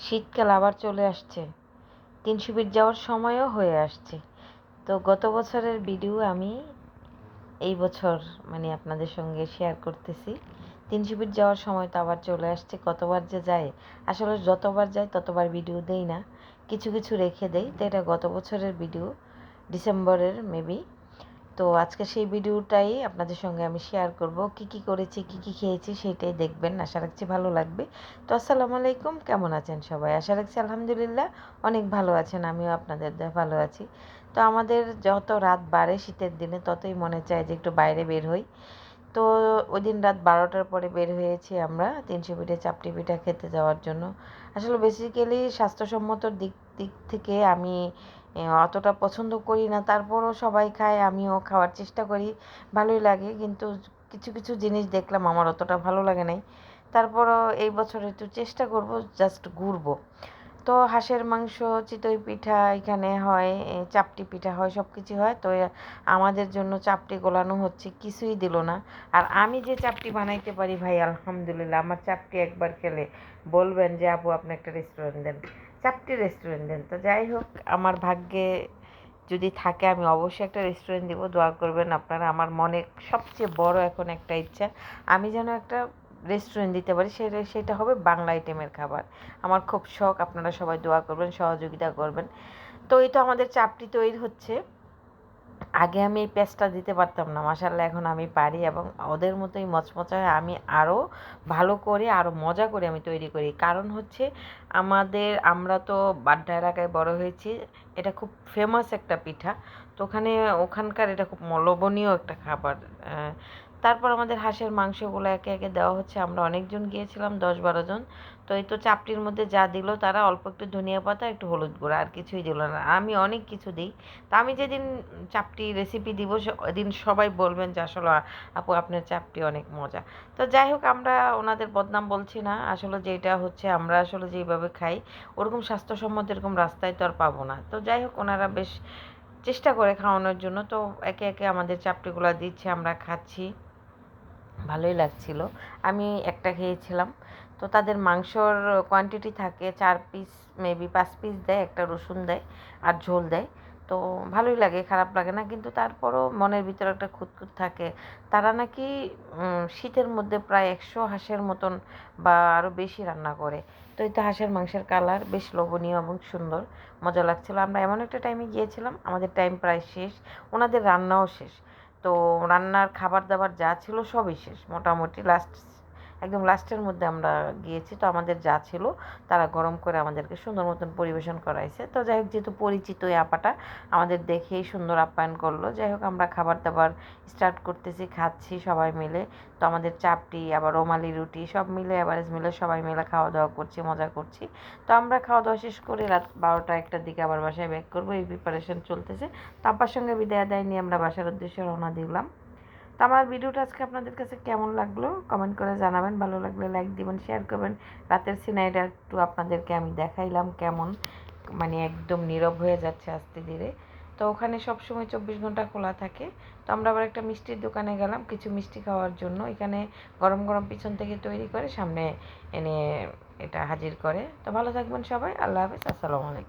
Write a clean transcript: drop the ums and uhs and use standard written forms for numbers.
শীতকাল আবার চলে আসছে, ৩০০ ফিট যাওয়ার সময়ও হয়ে আসছে। তো গত বছরের ভিডিও আমি এই বছর আপনাদের সঙ্গে শেয়ার করতেছি। ৩০০ ফিট যাওয়ার সময় তো আবার চলে আসছে। কতবার যে যায়, আসলে যতবার যাই ততবার ভিডিও দেই না, কিছু কিছু রেখে দেই। তো এটা গত বছরের ভিডিও, ডিসেম্বরের মেবি। তো আজকে সেই ভিডিওটাই আপনাদের সঙ্গে আমি শেয়ার করব। কি করেছি, কি খেয়েছি সেটাই দেখবেন। আশা রাখছি ভালো লাগবে। তো আসসালামু আলাইকুম, কেমন আছেন সবাই? আশা রাখছি আলহামদুলিল্লাহ অনেক ভালো আছেন, আমিও আপনাদের দয়ায় ভালো আছি। তো আমাদের যত রাত বাড়ে শীতের দিনে ততই মনে চায় যে একটু বাইরে বের হই। তো ওই দিন রাত 12টার পরে বের হয়েছি আমরা ৩০০ ফিটে চাপটি পিঠা খেতে যাওয়ার জন্য। আসলে বেসিক্যালি স্বাস্থ্যসম্মত দিক দিক থেকে আমি অতটা পছন্দ করি না, তারপরও সবাই খায়, আমিও খাওয়ার চেষ্টা করি, ভালোই লাগে। কিন্তু কিছু কিছু জিনিস দেখলাম আমার অতটা ভালো লাগে নাই। তারপরও এই বছর একটু চেষ্টা করব, জাস্ট ঘুরবো। তো হাঁসের মাংস, চিতই পিঠা এখানে হয়, চাপটি পিঠা হয়, সব কিছু হয়। তো আমাদের জন্য চাপটি গোলানো হচ্ছে, কিছুই দিল না। আর আমি যে চাপটি বানাইতে পারি ভাই আলহামদুলিল্লাহ, আমার চাপটি একবার খেলে বলবেন যে আপু আপনি একটা রেস্টুরেন্ট দেন, চাপটি রেস্টুরেন্ট দেন। তো যাই হোক, আমার ভাগ্যে যদি থাকে আমি অবশ্যই একটা রেস্টুরেন্ট দিব, দোয়া করবেন আপনারা। আমার মনে সবচেয়ে বড় এখন একটা ইচ্ছা, আমি যেন একটা রেস্টুরেন্ট দিতে পারি, সেটা হবে বাংলা আইটেমের খাবার। আমার খুব শখ, আপনারা সবাই দোয়া করবেন, সহযোগিতা করবেন। তো এই তো আমাদের চাপটি তৈরি হচ্ছে। আগে আমি এই পেঁয়াজটা দিতে পারতাম না, মাশাআল্লাহ এখন আমি পারি, এবং ওদের মতোই মচমচা হয়। আমি আরও ভালো করে, আরও মজা করে আমি তৈরি করি। কারণ হচ্ছে আমরা তো বাড্ডা এলাকায় বড় হয়েছি, এটা খুব ফেমাস একটা পিঠা। তো ওখানকার এটা খুব লোভনীয় একটা খাবার। তারপর আমাদের হাঁসের মাংসগুলো একে একে দেওয়া হচ্ছে। আমরা অনেকজন গিয়েছিলাম, ১০-১২ জন। তো এই তো চাপটির মধ্যে যা দিল তারা, অল্প একটু ধনিয়া পাতা, একটু হলুদ গুঁড়া, আর কিছুই দিল না। আমি অনেক কিছু দিই। তা আমি যেদিন চাপটি রেসিপি দিব ওদিন সবাই বলবেন যে আসলে আপু আপনার চাপটি অনেক মজা। তো যাই হোক, আমরা ওনাদের বদনাম বলছি না, আসলে যেটা হচ্ছে আমরা আসলে যেভাবে খাই ওরকম স্বাস্থ্যসম্মত এরকম রাস্তায় তো আর পাবো না। তো যাই হোক, ওনারা বেশ চেষ্টা করে খাওয়ানোর জন্য। তো একে একে আমাদের চাপটিগুলো দিচ্ছে, আমরা খাচ্ছি, ভালোই লাগছিল। আমি একটা খেয়েছিলাম। তো তাদের মাংসর কোয়ান্টিটি থাকে ৪ পিস, মেবি ৫ পিস দেয়, একটা রসুন দেয় আর ঝোল দেয়। তো ভালোই লাগে, খারাপ লাগে না। কিন্তু তারপরও মনের ভিতরে একটা খুঁতখুঁত থাকে। তারা নাকি শীতের মধ্যে প্রায় ১০০ হাঁসের মতন বা আরও বেশি রান্না করে। তো এই তো হাঁসের মাংসের কালার বেশ লোভনীয় এবং সুন্দর, মজা লাগছিল। আমরা এমন একটা টাইমে গিয়েছিলাম, আমাদের টাইম প্রায় শেষ, ওনাদের রান্নাও শেষ। তো রান্নার খাবার দাবার যা ছিল সবই শেষ মোটামুটি, একদম লাস্টের মধ্যে আমরা গিয়েছি। তো আমাদের যা ছিল তারা গরম করে আমাদেরকে সুন্দর মতন পরিবেশন করাইছে। তো যাই হোক, যেহেতু পরিচিত এই আপাটা আমাদের দেখেই সুন্দর আপ্যায়ন করলো। যাই হোক, আমরা খাবার দাবার স্টার্ট করতেছি, খাচ্ছি সবাই মিলে। তো আমাদের চাপটি, আবার রুমালি রুটি, সব মিলে এভারেজ মিলে সবাই মিলে খাওয়া দাওয়া করছি, মজা করছি। তো আমরা খাওয়া দাওয়া শেষ করে রাত ১২টা-১টার দিকে আবার বাসায় ব্যাক করবো, এই প্রিপারেশন চলতেছে। তো আব্বার সঙ্গে বিদায় আদায় নিয়ে আমরা বাসার উদ্দেশ্যে রওনা দিলাম। তো আমার ভিডিওটা আজকে আপনাদের কাছে কেমন লাগলো কমেন্ট করে জানাবেন, ভালো লাগলে লাইক দিবেন, শেয়ার করবেন। রাতের সিনারিটা একটু আপনাদেরকে আমি দেখাইলাম কেমন, একদম নীরব হয়ে যাচ্ছে আস্তে ধীরে। তো ওখানে সবসময় ২৪ ঘন্টা খোলা থাকে। তো আমরা আবার একটা মিষ্টির দোকানে গেলাম কিছু মিষ্টি খাওয়ার জন্য। এখানে গরম গরম পিছন থেকে তৈরি করে সামনে এনে এটা হাজির করে। তো ভালো থাকবেন সবাই, আল্লাহ হাফেজ, আসসালামু আলাইকুম।